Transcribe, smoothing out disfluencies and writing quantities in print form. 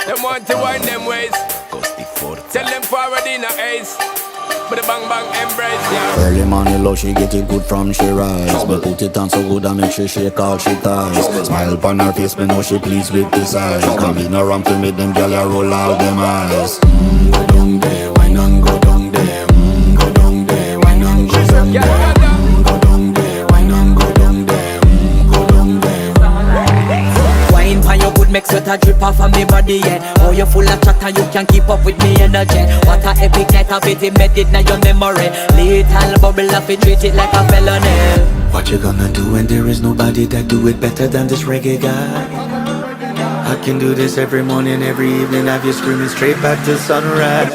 Them want to wind them ways. Tell them forward in a ace. But the bang bang embrace, yeah. Early morning love, she get it good from she rise. But put it on so good and make she shake all she ties. Smile upon her face, me know she pleased with this eyes. Come in around to make them gyal a roll out them eyes. Go down there, why not go down there? Go down there, why not go down there? Go down there, why not go down there? Go down there. Wine pan your good make sweat a drip off of me body, yeah. Oh, you full of chatter, you can't keep up with me energy. What a epic night of it, embedded now your memory. Little bubble of it, treat it like a felony. What you gonna do when there is nobody that do it better than this reggae guy? I can do this every morning, every evening, have you screaming straight back to sunrise.